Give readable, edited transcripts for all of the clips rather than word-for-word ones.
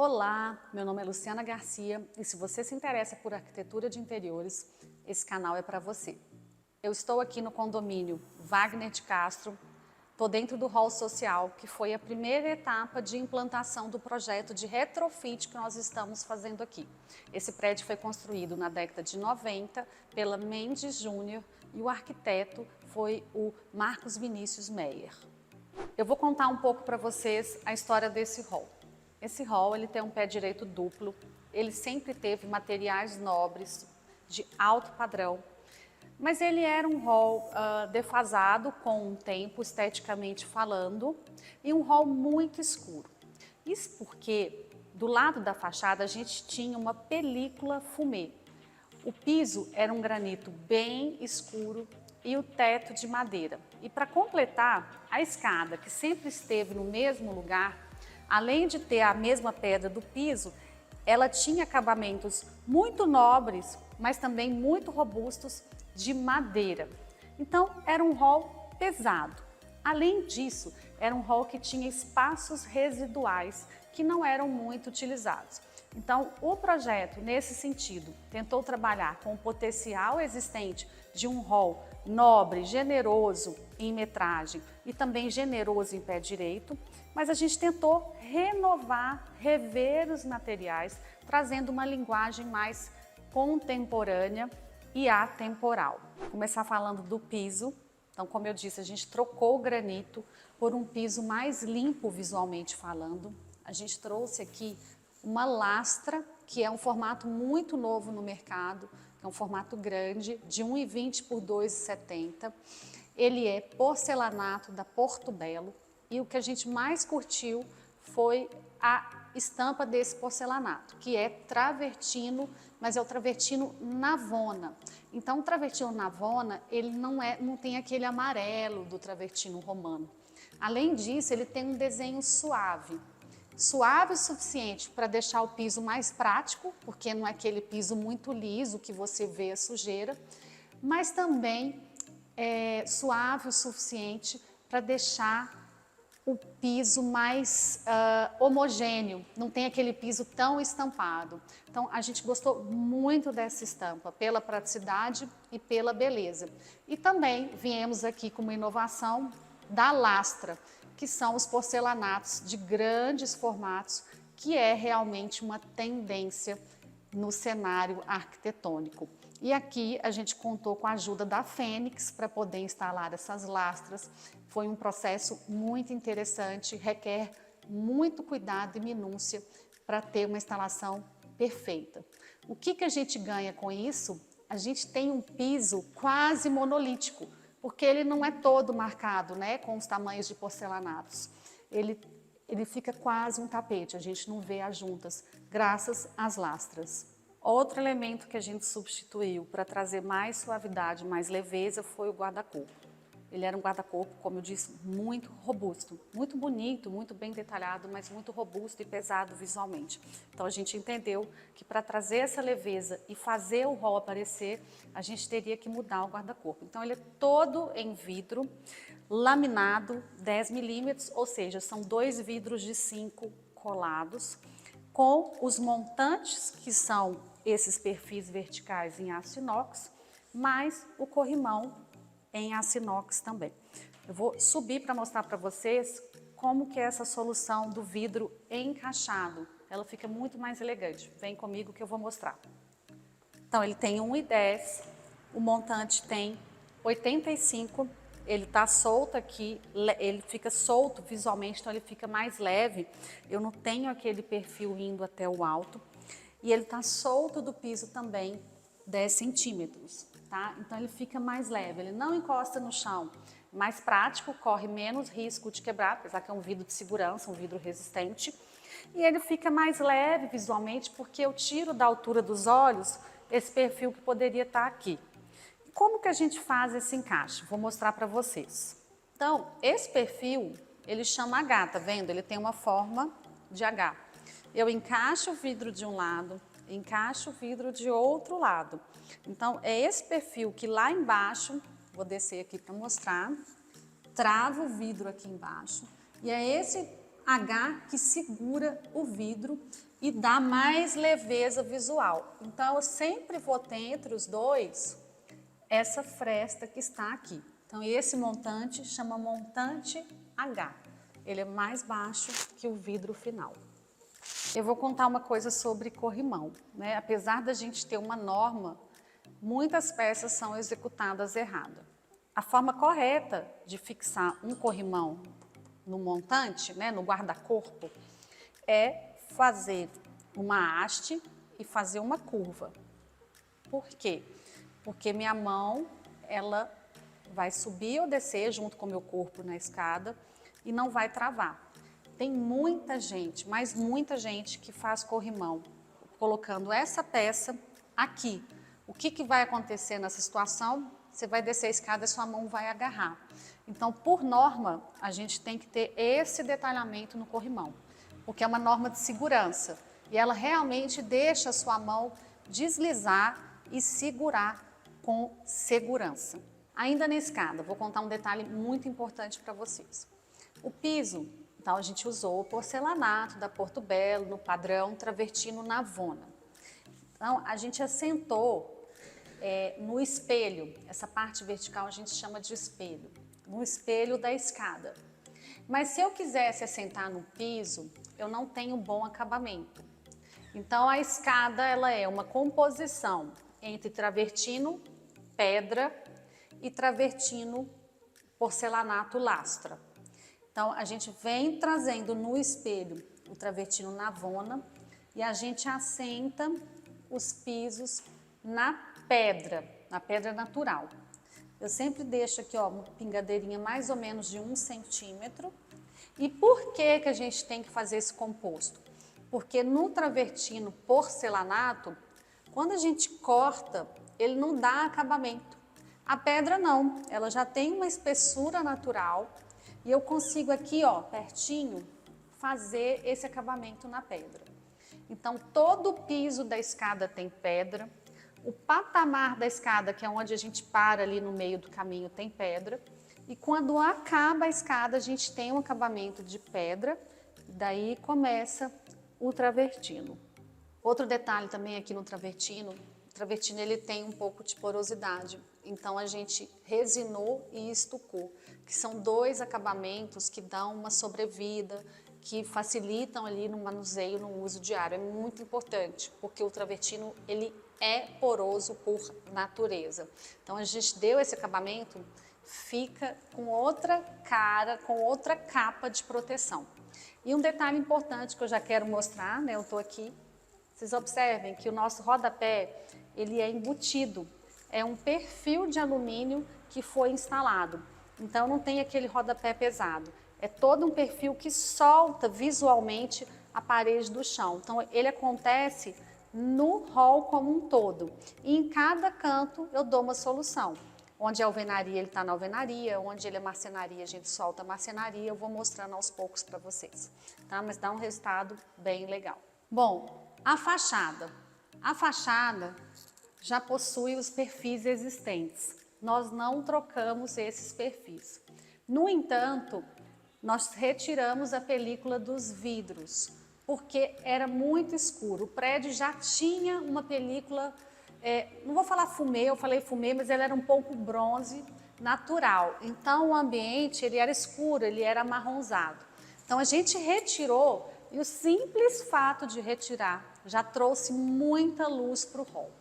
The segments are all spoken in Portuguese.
Olá, meu nome é Luciana Garcia e se você se interessa por arquitetura de interiores, esse canal é para você. Eu estou aqui no condomínio Wagner de Castro, estou dentro do hall social, que foi a primeira etapa de implantação do projeto de retrofit que nós estamos fazendo aqui. Esse prédio foi construído na década de 90 pela Mendes Júnior e o arquiteto foi o Marcos Vinícius Meyer. Eu vou contar um pouco para vocês a história desse hall. Esse hall ele tem um pé direito duplo, ele sempre teve materiais nobres, de alto padrão, mas ele era um hall defasado com o tempo, esteticamente falando, e um hall muito escuro. Isso porque do lado da fachada a gente tinha uma película fumê. O piso era um granito bem escuro e o teto de madeira. E para completar, a escada, que sempre esteve no mesmo lugar, além de ter a mesma pedra do piso, ela tinha acabamentos muito nobres, mas também muito robustos de madeira. Então, era um hall pesado. Além disso, era um hall que tinha espaços residuais que não eram muito utilizados. Então, o projeto, nesse sentido, tentou trabalhar com o potencial existente de um hall nobre, generoso em metragem e também generoso em pé direito, mas a gente tentou renovar, rever os materiais, trazendo uma linguagem mais contemporânea e atemporal. Vou começar falando do piso. Então, como eu disse, a gente trocou o granito por um piso mais limpo visualmente falando. A gente trouxe aqui uma lastra, que é um formato muito novo no mercado, é um formato grande, de 1,20 por 2,70. Ele é porcelanato da Porto Belo e o que a gente mais curtiu foi a estampa desse porcelanato, que é travertino, mas é o travertino Navona. Então, o travertino Navona, ele não tem aquele amarelo do travertino romano. Além disso, ele tem um desenho suave. Suave o suficiente para deixar o piso mais prático, porque não é aquele piso muito liso que você vê a sujeira, mas também suave o suficiente para deixar o piso mais homogêneo, não tem aquele piso tão estampado. Então, a gente gostou muito dessa estampa, pela praticidade e pela beleza. E também viemos aqui com uma inovação da lastra, que são os porcelanatos de grandes formatos, que é realmente uma tendência no cenário arquitetônico. E aqui a gente contou com a ajuda da Fênix para poder instalar essas lastras. Foi um processo muito interessante, requer muito cuidado e minúcia para ter uma instalação perfeita. O que a gente ganha com isso? A gente tem um piso quase monolítico, porque ele não é todo marcado, né, com os tamanhos de porcelanatos. Ele fica quase um tapete, a gente não vê as juntas, graças às lastras. Outro elemento que a gente substituiu para trazer mais suavidade, mais leveza, foi o guarda-corpo. Ele era um guarda-corpo, como eu disse, muito robusto, muito bonito, muito bem detalhado, mas muito robusto e pesado visualmente. Então a gente entendeu que para trazer essa leveza e fazer o hall aparecer, a gente teria que mudar o guarda-corpo. Então ele é todo em vidro, laminado 10 milímetros, ou seja, são 2 vidros de 5 colados, com os montantes, que são esses perfis verticais em aço inox, mais o corrimão em aço inox também. Eu vou subir para mostrar para vocês como que é essa solução do vidro encaixado. Ela fica muito mais elegante. Vem comigo que eu vou mostrar. Então, ele tem 1,10, o montante tem 85, ele está solto aqui, ele fica solto visualmente, então ele fica mais leve. Eu não tenho aquele perfil indo até o alto. E ele está solto do piso também 10 centímetros, tá? Então ele fica mais leve, ele não encosta no chão, mais prático, corre menos risco de quebrar, apesar que é um vidro de segurança, um vidro resistente. E ele fica mais leve visualmente porque eu tiro da altura dos olhos esse perfil que poderia estar aqui. Como que a gente faz esse encaixe? Vou mostrar para vocês. Então, esse perfil, ele chama H, tá vendo? Ele tem uma forma de H. Eu encaixo o vidro de um lado, encaixo o vidro de outro lado. Então, é esse perfil que lá embaixo, vou descer aqui para mostrar, travo o vidro aqui embaixo, e é esse H que segura o vidro e dá mais leveza visual. Então, eu sempre vou ter entre os dois essa fresta que está aqui. Então, esse montante chama montante H. Ele é mais baixo que o vidro final. Eu vou contar uma coisa sobre corrimão, né? Apesar da gente ter uma norma, muitas peças são executadas errado. A forma correta de fixar um corrimão no montante, né, no guarda-corpo, é fazer uma haste e fazer uma curva. Por quê? Porque minha mão, ela vai subir ou descer junto com o meu corpo na escada e não vai travar. Tem muita gente, mas muita gente que faz corrimão colocando essa peça aqui. O que vai acontecer nessa situação? Você vai descer a escada e sua mão vai agarrar. Então, por norma, a gente tem que ter esse detalhamento no corrimão, porque é uma norma de segurança e ela realmente deixa a sua mão deslizar e segurar com segurança. Ainda na escada, vou contar um detalhe muito importante para vocês. O piso, então a gente usou o porcelanato da Porto Belo, no padrão travertino Navona. Então, a gente assentou no espelho, essa parte vertical a gente chama de espelho, no espelho da escada. Mas se eu quisesse assentar no piso, eu não tenho bom acabamento. Então, a escada ela é uma composição entre travertino, pedra e travertino, porcelanato, lastra. Então, a gente vem trazendo no espelho o travertino Navona e a gente assenta os pisos na pedra natural. Eu sempre deixo aqui, ó, uma pingadeirinha mais ou menos de 1 centímetro. E por que a gente tem que fazer esse composto? Porque no travertino porcelanato, quando a gente corta, ele não dá acabamento. A pedra não, ela já tem uma espessura natural e eu consigo aqui, ó, pertinho, fazer esse acabamento na pedra. Então, todo o piso da escada tem pedra, o patamar da escada, que é onde a gente para ali no meio do caminho, tem pedra, e quando acaba a escada, a gente tem um acabamento de pedra, e daí começa o travertino. Outro detalhe também aqui no travertino, o travertino ele tem um pouco de porosidade, então a gente resinou e estucou, que são dois acabamentos que dão uma sobrevida, que facilitam ali no manuseio, no uso diário. É muito importante, porque o travertino ele é poroso por natureza. Então a gente deu esse acabamento, fica com outra cara, com outra capa de proteção. E um detalhe importante que eu já quero mostrar, né? Eu estou aqui. Vocês observem que o nosso rodapé, ele é embutido. É um perfil de alumínio que foi instalado. Então não tem aquele rodapé pesado. É todo um perfil que solta visualmente a parede do chão. Então ele acontece no hall como um todo. E em cada canto eu dou uma solução. Onde é alvenaria, ele está na alvenaria. Onde ele é marcenaria, a gente solta a marcenaria. Eu vou mostrando aos poucos para vocês. Tá? Mas dá um resultado bem legal. Bom, a fachada. A fachada já possui os perfis existentes. Nós não trocamos esses perfis. No entanto, nós retiramos a película dos vidros, porque era muito escuro. O prédio já tinha uma película, não vou falar fumê, eu falei fumê, mas ela era um pouco bronze natural. Então o ambiente ele era escuro, ele era amarronzado. Então a gente retirou e o simples fato de retirar já trouxe muita luz para o hall.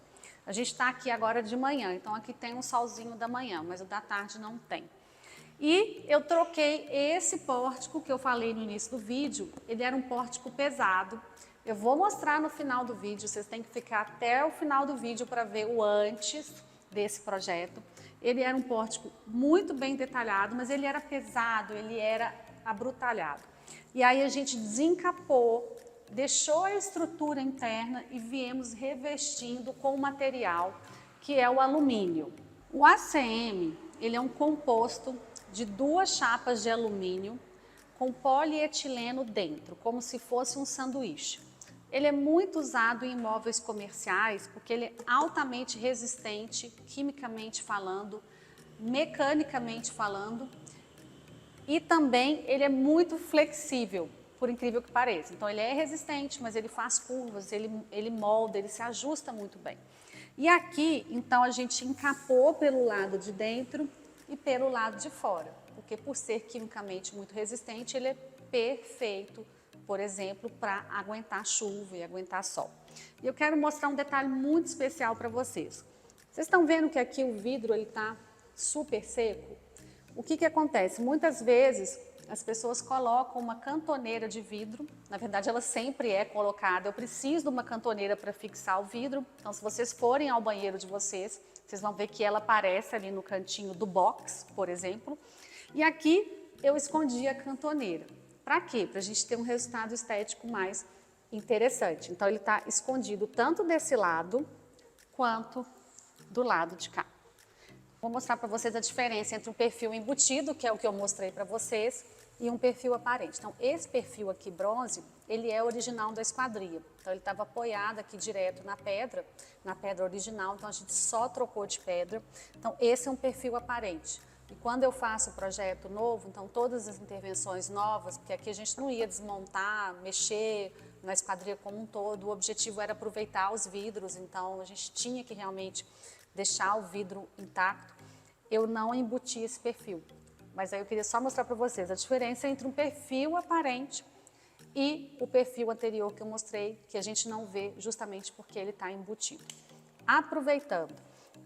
A gente está aqui agora de manhã, então aqui tem um solzinho da manhã, mas o da tarde não tem. E eu troquei esse pórtico que eu falei no início do vídeo, ele era um pórtico pesado. Eu vou mostrar no final do vídeo, vocês têm que ficar até o final do vídeo para ver o antes desse projeto. Ele era um pórtico muito bem detalhado, mas ele era pesado, ele era abrutalhado. E aí a gente desencapou, deixou a estrutura interna e viemos revestindo com o material que é o alumínio. O ACM, ele é um composto de 2 chapas de alumínio com polietileno dentro, como se fosse um sanduíche. Ele é muito usado em imóveis comerciais porque ele é altamente resistente, quimicamente falando, mecanicamente falando, e também ele é muito flexível. por incrível que pareça. Então ele é resistente, mas ele faz curvas, ele molda, ele se ajusta muito bem. E aqui, então, a gente encapou pelo lado de dentro e pelo lado de fora, porque por ser quimicamente muito resistente, ele é perfeito, por exemplo, para aguentar chuva e aguentar sol. E eu quero mostrar um detalhe muito especial para vocês. Vocês estão vendo que aqui o vidro está super seco? O que acontece? Muitas vezes as pessoas colocam uma cantoneira de vidro, na verdade ela sempre é colocada, eu preciso de uma cantoneira para fixar o vidro, então se vocês forem ao banheiro de vocês, vocês vão ver que ela aparece ali no cantinho do box, por exemplo, e aqui eu escondi a cantoneira. Para quê? Para a gente ter um resultado estético mais interessante. Então ele está escondido tanto desse lado quanto do lado de cá. Vou mostrar para vocês a diferença entre um perfil embutido, que é o que eu mostrei para vocês, e um perfil aparente. Então, esse perfil aqui bronze, ele é original da esquadria. Então, ele estava apoiado aqui direto na pedra original, então a gente só trocou de pedra. Então, esse é um perfil aparente. E quando eu faço o projeto novo, então todas as intervenções novas, porque aqui a gente não ia desmontar, mexer na esquadria como um todo, o objetivo era aproveitar os vidros, então a gente tinha que realmente deixar o vidro intacto. Eu não embuti esse perfil. Mas aí eu queria só mostrar para vocês a diferença entre um perfil aparente e o perfil anterior que eu mostrei, que a gente não vê justamente porque ele está embutido. Aproveitando,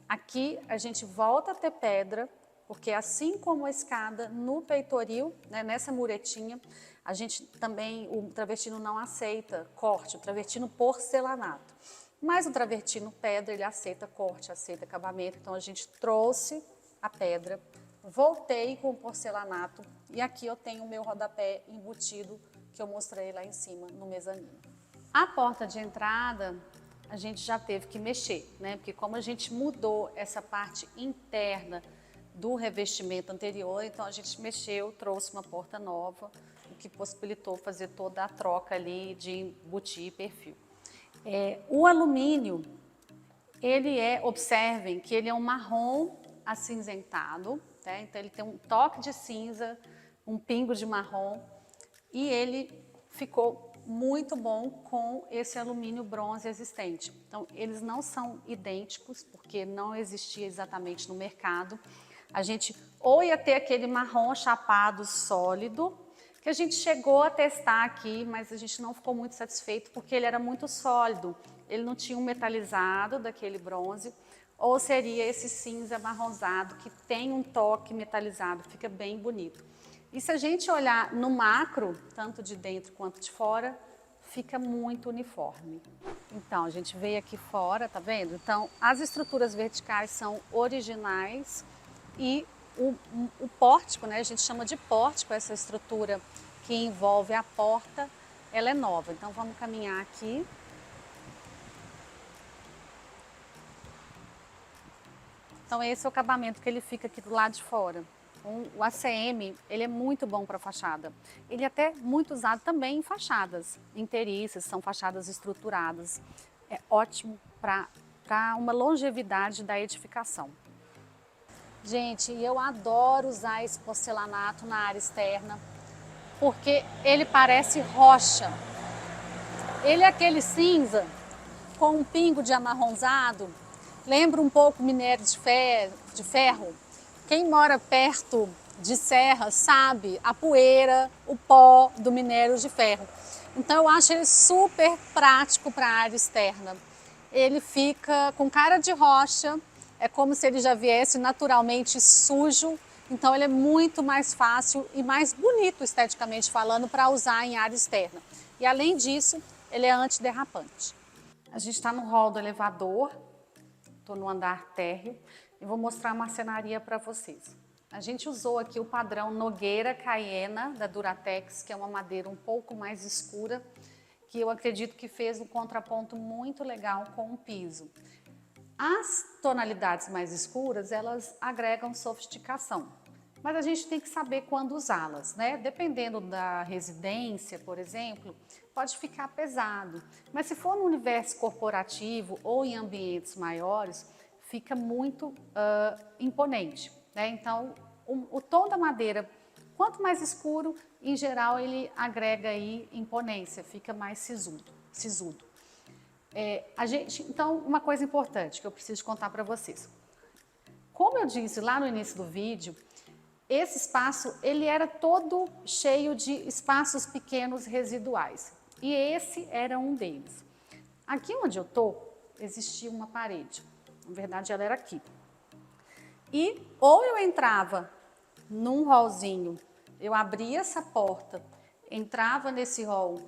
aqui a gente volta a ter pedra, porque assim como a escada no peitoril, né, nessa muretinha, a gente também, o travertino não aceita corte, o travertino porcelanato. Mas o travertino pedra, ele aceita corte, aceita acabamento, então a gente trouxe a pedra, voltei com o porcelanato e aqui eu tenho o meu rodapé embutido que eu mostrei lá em cima no mezanino. A porta de entrada a gente já teve que mexer, né? Porque como a gente mudou essa parte interna do revestimento anterior, então a gente mexeu, trouxe uma porta nova, o que possibilitou fazer toda a troca ali de embutir e perfil. O alumínio, observem que ele é um marrom acinzentado, né? Então ele tem um toque de cinza, um pingo de marrom e ele ficou muito bom com esse alumínio bronze existente. Então eles não são idênticos porque não existia exatamente no mercado. A gente ou ia ter aquele marrom chapado sólido, que a gente chegou a testar aqui, mas a gente não ficou muito satisfeito porque ele era muito sólido. Ele não tinha um metalizado daquele bronze, ou seria esse cinza amarronzado que tem um toque metalizado, fica bem bonito. E se a gente olhar no macro, tanto de dentro quanto de fora, fica muito uniforme. Então, a gente veio aqui fora, tá vendo? Então, as estruturas verticais são originais e o pórtico, né? A gente chama de pórtico essa estrutura que envolve a porta, ela é nova. Então, vamos caminhar aqui. Então esse é o acabamento que ele fica aqui do lado de fora. O ACM, ele é muito bom para fachada. Ele é até muito usado também em fachadas inteiriças, são fachadas estruturadas. É ótimo para uma longevidade da edificação. Gente, eu adoro usar esse porcelanato na área externa, porque ele parece rocha. Ele é aquele cinza com um pingo de amarronzado. Lembra um pouco minério de ferro. Quem mora perto de serra sabe a poeira, o pó do minério de ferro. Então eu acho ele super prático para a área externa. Ele fica com cara de rocha, é como se ele já viesse naturalmente sujo. Então ele é muito mais fácil e mais bonito esteticamente falando para usar em área externa. E além disso, ele é antiderrapante. A gente está no hall do elevador. Estou no andar térreo e vou mostrar a marcenaria para vocês. A gente usou aqui o padrão Nogueira Caiena da Duratex, que é uma madeira um pouco mais escura, que eu acredito que fez um contraponto muito legal com o piso. As tonalidades mais escuras, elas agregam sofisticação, mas a gente tem que saber quando usá-las, né? Dependendo da residência, por exemplo, pode ficar pesado, mas se for no universo corporativo ou em ambientes maiores, fica muito imponente, né? Então, o tom da madeira Quanto mais escuro, em geral, ele agrega aí imponência, fica mais sisudo. Então, uma coisa importante que eu preciso contar para vocês. Como eu disse lá no início do vídeo, esse espaço ele era todo cheio de espaços pequenos residuais. E esse era um deles. Aqui onde eu estou, existia uma parede. Na verdade, ela era aqui. E ou eu entrava num hallzinho, eu abria essa porta, entrava nesse hall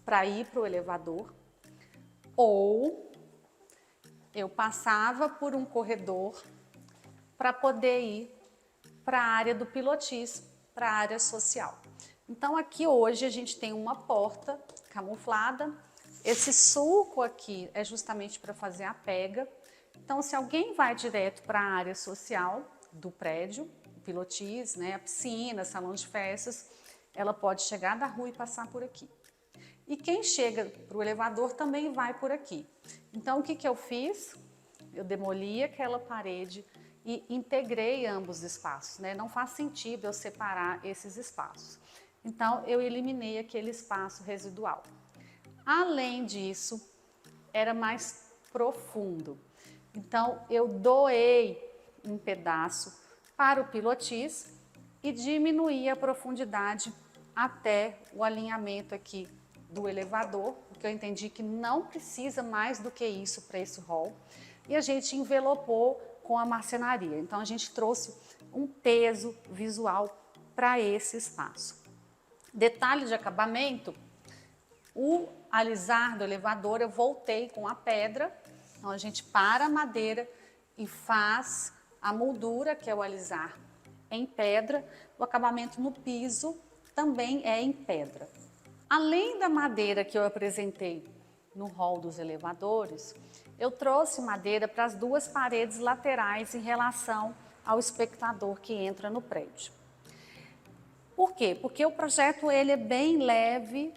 para ir para o elevador, ou eu passava por um corredor para poder ir para a área do pilotis, para a área social. Então aqui hoje a gente tem uma porta camuflada, esse sulco aqui é justamente para fazer a pega. Então se alguém vai direto para a área social do prédio, o pilotis, né, a piscina, salão de festas, ela pode chegar da rua e passar por aqui. E quem chega para o elevador também vai por aqui. Então, o que eu fiz? Eu demoli aquela parede e integrei ambos os espaços, né? Não faz sentido eu separar esses espaços. Então, eu eliminei aquele espaço residual. Além disso, era mais profundo. Então, eu doei um pedaço para o pilotis e diminuí a profundidade até o alinhamento aqui do elevador, porque eu entendi que não precisa mais do que isso para esse hall, e a gente envelopou com a marcenaria. Então a gente trouxe um peso visual para esse espaço. Detalhe de acabamento, o alisar do elevador eu voltei com a pedra, então a gente para a madeira e faz a moldura, que é o alisar, em pedra, o acabamento no piso também é em pedra. Além da madeira que eu apresentei no hall dos elevadores, eu trouxe madeira para as duas paredes laterais em relação ao espectador que entra no prédio. Por quê? Porque o projeto ele é bem leve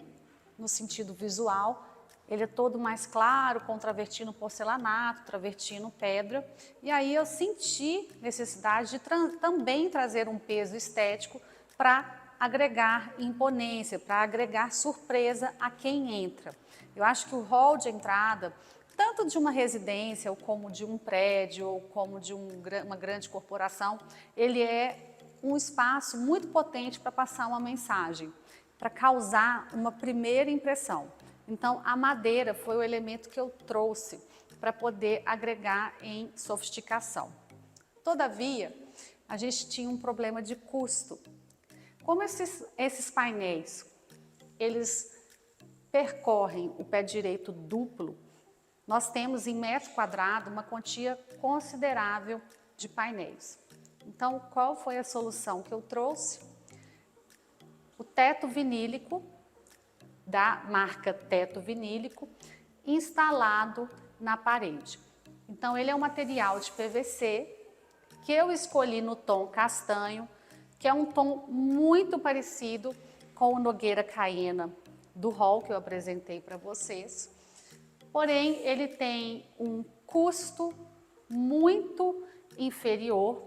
no sentido visual, ele é todo mais claro, com travertino porcelanato, travertino pedra, e aí eu senti necessidade de também trazer um peso estético para agregar imponência, para agregar surpresa a quem entra. Eu acho que o hall de entrada, tanto de uma residência, ou como de um prédio, ou como de uma grande corporação, ele é um espaço muito potente para passar uma mensagem, para causar uma primeira impressão. Então, a madeira foi o elemento que eu trouxe para poder agregar em sofisticação. Todavia, a gente tinha um problema de custo. Como esses painéis, eles percorrem o pé direito duplo, nós temos em metro quadrado uma quantia considerável de painéis. Então, qual foi a solução que eu trouxe? O teto vinílico, da marca Teto Vinílico, instalado na parede. Então, ele é um material de PVC que eu escolhi no tom castanho, que é um tom muito parecido com o Nogueira Caiena do hall que eu apresentei para vocês. Porém, ele tem um custo muito inferior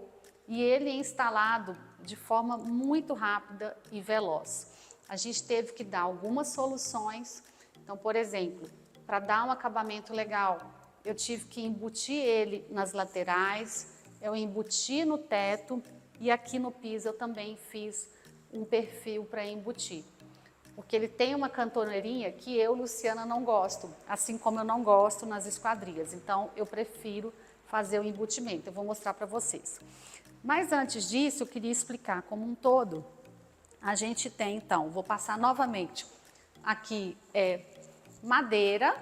e ele é instalado de forma muito rápida e veloz. A gente teve que dar algumas soluções. Então, por exemplo, para dar um acabamento legal, eu tive que embutir ele nas laterais, eu embuti no teto e aqui no piso eu também fiz um perfil para embutir. Porque ele tem uma cantoneirinha que eu, Luciana, não gosto, assim como eu não gosto nas esquadrias. Então, eu prefiro fazer o embutimento. Eu vou mostrar para vocês. Mas antes disso, eu queria explicar como um todo. A gente tem, então, vou passar novamente. Aqui é madeira.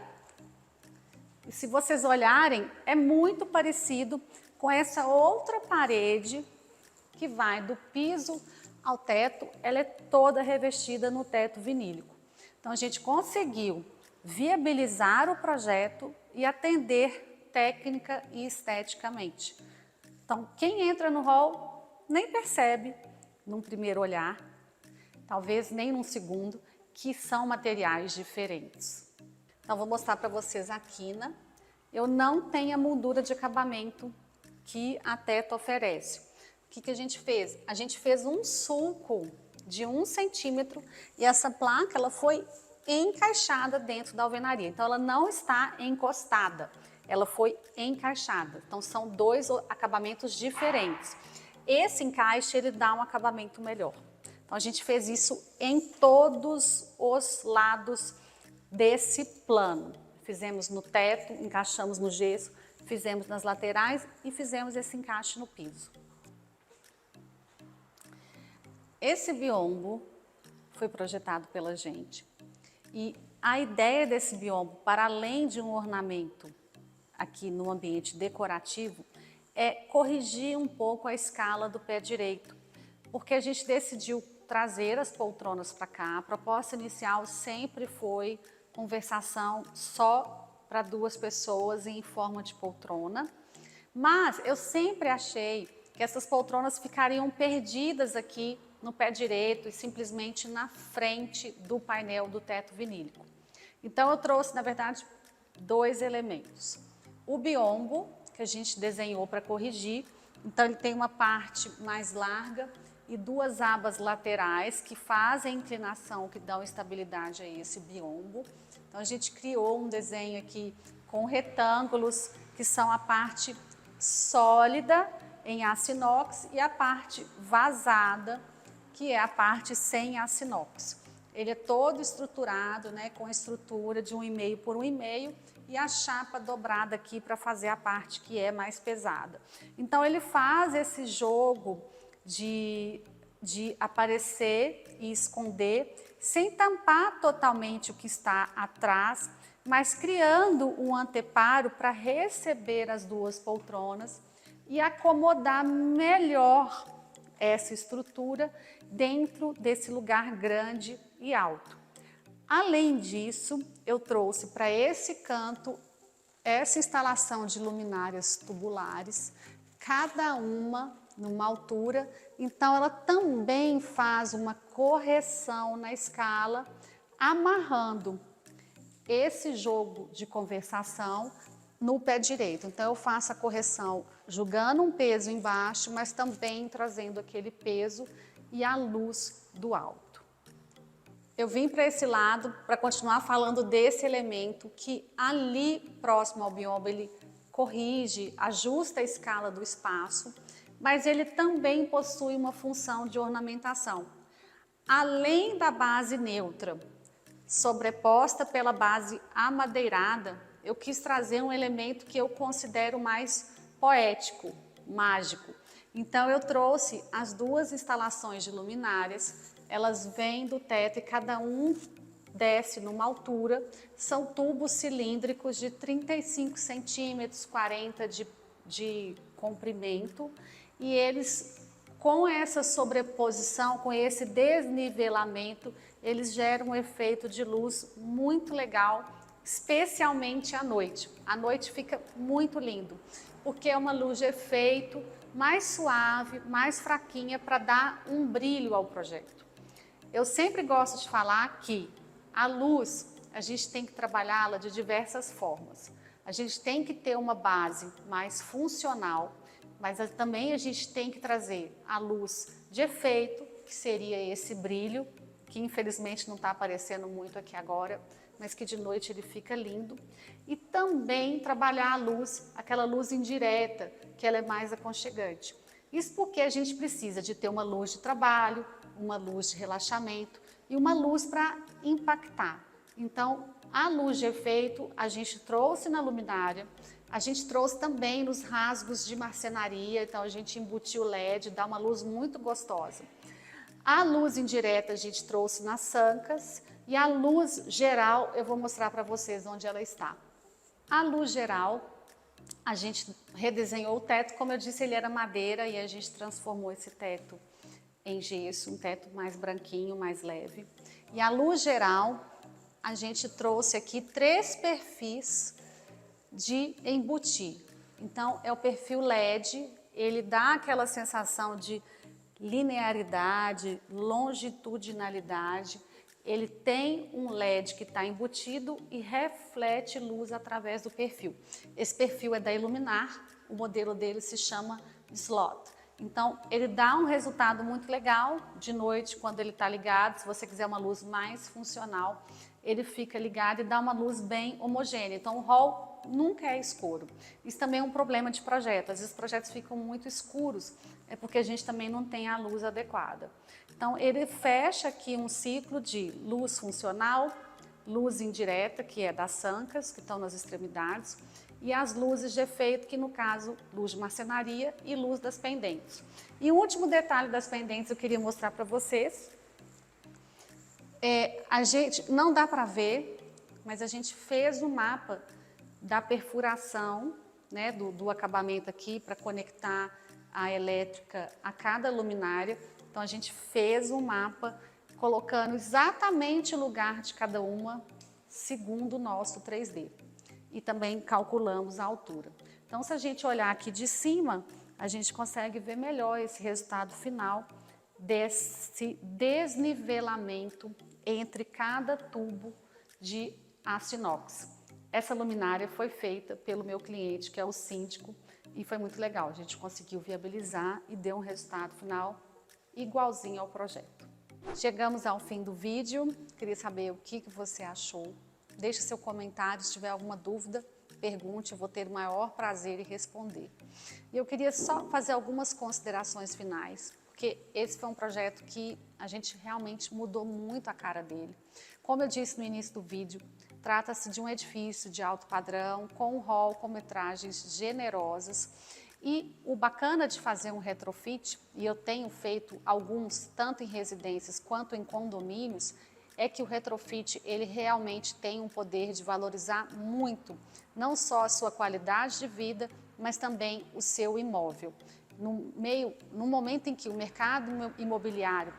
E se vocês olharem, é muito parecido com essa outra parede que vai do piso ao teto, ela é toda revestida no teto vinílico. Então, a gente conseguiu viabilizar o projeto e atender técnica e esteticamente. Então, quem entra no hall nem percebe, num primeiro olhar, talvez nem num segundo, que são materiais diferentes. Então, vou mostrar para vocês a quina. Eu não tenho a moldura de acabamento que a Teto oferece. que a gente fez? A gente fez um sulco de 1 centímetro e essa placa ela foi encaixada dentro da alvenaria. Então, ela não está encostada, ela foi encaixada. Então, são 2 acabamentos diferentes. Esse encaixe, ele dá um acabamento melhor. Então, a gente fez isso em todos os lados desse plano. Fizemos no teto, encaixamos no gesso, fizemos nas laterais e fizemos esse encaixe no piso. Esse biombo foi projetado pela gente e a ideia desse biombo, para além de um ornamento aqui no ambiente decorativo, é corrigir um pouco a escala do pé direito, porque a gente decidiu trazer as poltronas para cá. A proposta inicial sempre foi conversação só para 2 pessoas em forma de poltrona, mas eu sempre achei que essas poltronas ficariam perdidas aqui no pé direito e simplesmente na frente do painel do teto vinílico. Então eu trouxe, na verdade, 2 elementos. O biombo, que a gente desenhou para corrigir, então ele tem uma parte mais larga e 2 abas laterais que fazem a inclinação, que dão estabilidade a esse biombo. Então a gente criou um desenho aqui com retângulos, que são a parte sólida em aço inox e a parte vazada, que é a parte sem aço inox. Ele é todo estruturado, né, com a estrutura de 1,5 por 1,5 e a chapa dobrada aqui para fazer a parte que é mais pesada. Então ele faz esse jogo de aparecer e esconder, sem tampar totalmente o que está atrás, mas criando um anteparo para receber as 2 poltronas e acomodar melhor essa estrutura dentro desse lugar grande e alto. Além disso, eu trouxe para esse canto essa instalação de luminárias tubulares, cada uma numa altura, então ela também faz uma correção na escala, amarrando esse jogo de conversação no pé direito. Então eu faço a correção jogando um peso embaixo, mas também trazendo aquele peso e a luz do alto. Eu vim para esse lado para continuar falando desse elemento que ali próximo ao biombo ele corrige, ajusta a escala do espaço, mas ele também possui uma função de ornamentação. Além da base neutra, sobreposta pela base amadeirada, eu quis trazer um elemento que eu considero mais poético, mágico. Então eu trouxe as 2 instalações de luminárias, elas vêm do teto e cada um desce numa altura, são tubos cilíndricos de 35 centímetros, 40 de comprimento, e eles, com essa sobreposição, com esse desnivelamento, eles geram um efeito de luz muito legal, especialmente à noite. À noite fica muito lindo, porque é uma luz de efeito mais suave, mais fraquinha, para dar um brilho ao projeto. Eu sempre gosto de falar que a luz, a gente tem que trabalhá-la de diversas formas. A gente tem que ter uma base mais funcional, mas também a gente tem que trazer a luz de efeito, que seria esse brilho, que infelizmente não está aparecendo muito aqui agora, mas que de noite ele fica lindo. E também trabalhar a luz, aquela luz indireta, que ela é mais aconchegante. Isso porque a gente precisa de ter uma luz de trabalho, uma luz de relaxamento e uma luz para impactar. Então, a luz de efeito a gente trouxe na luminária, a gente trouxe também nos rasgos de marcenaria, então a gente embutiu o LED, dá uma luz muito gostosa. A luz indireta a gente trouxe nas sancas e a luz geral eu vou mostrar para vocês onde ela está. A luz geral, a gente redesenhou o teto, como eu disse, ele era madeira e a gente transformou esse teto em gesso, um teto mais branquinho, mais leve. E a luz geral, a gente trouxe aqui 3 perfis de embutir. Então, é o perfil LED, ele dá aquela sensação de linearidade, longitudinalidade. Ele tem um LED que está embutido e reflete luz através do perfil. Esse perfil é da Iluminar, o modelo dele se chama Slot. Então, ele dá um resultado muito legal de noite, quando ele está ligado. Se você quiser uma luz mais funcional, ele fica ligado e dá uma luz bem homogênea. Então, o hall nunca é escuro. Isso também é um problema de projeto. Às vezes, os projetos ficam muito escuros, é porque a gente também não tem a luz adequada. Então, ele fecha aqui um ciclo de luz funcional, luz indireta, que é das sancas, que estão nas extremidades, e as luzes de efeito, que no caso, luz de marcenaria e luz das pendentes. E o último detalhe das pendentes eu queria mostrar para vocês. A gente, não dá para ver, mas a gente fez um mapa da perfuração, né, do acabamento aqui, para conectar a elétrica a cada luminária. Então, a gente fez um mapa colocando exatamente o lugar de cada uma, segundo o nosso 3D. E também calculamos a altura. Então, se a gente olhar aqui de cima, a gente consegue ver melhor esse resultado final desse desnivelamento entre cada tubo de aço inox. Essa luminária foi feita pelo meu cliente, que é o síndico, e foi muito legal. A gente conseguiu viabilizar e deu um resultado final igualzinho ao projeto. Chegamos ao fim do vídeo. Queria saber o que você achou. Deixe seu comentário, se tiver alguma dúvida, pergunte, eu vou ter o maior prazer em responder. E eu queria só fazer algumas considerações finais, porque esse foi um projeto que a gente realmente mudou muito a cara dele. Como eu disse no início do vídeo, trata-se de um edifício de alto padrão, com um hall com metragens generosas. E o bacana de fazer um retrofit, e eu tenho feito alguns, tanto em residências quanto em condomínios, é que o retrofit ele realmente tem um poder de valorizar muito, não só a sua qualidade de vida, mas também o seu imóvel. No momento em que o mercado imobiliário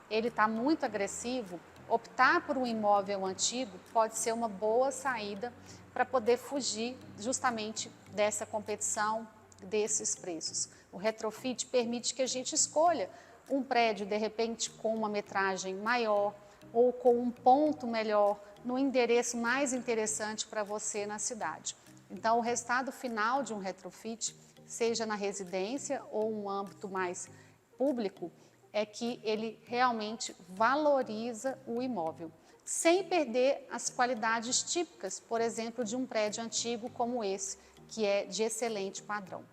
ele está muito agressivo, optar por um imóvel antigo pode ser uma boa saída para poder fugir justamente dessa competição, desses preços. O retrofit permite que a gente escolha um prédio, de repente, com uma metragem maior ou com um ponto melhor, no endereço mais interessante para você na cidade. Então, o resultado final de um retrofit, seja na residência ou um âmbito mais público, é que ele realmente valoriza o imóvel, sem perder as qualidades típicas, por exemplo, de um prédio antigo como esse, que é de excelente padrão.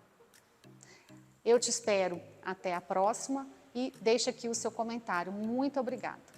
Eu te espero até a próxima e deixa aqui o seu comentário. Muito obrigada.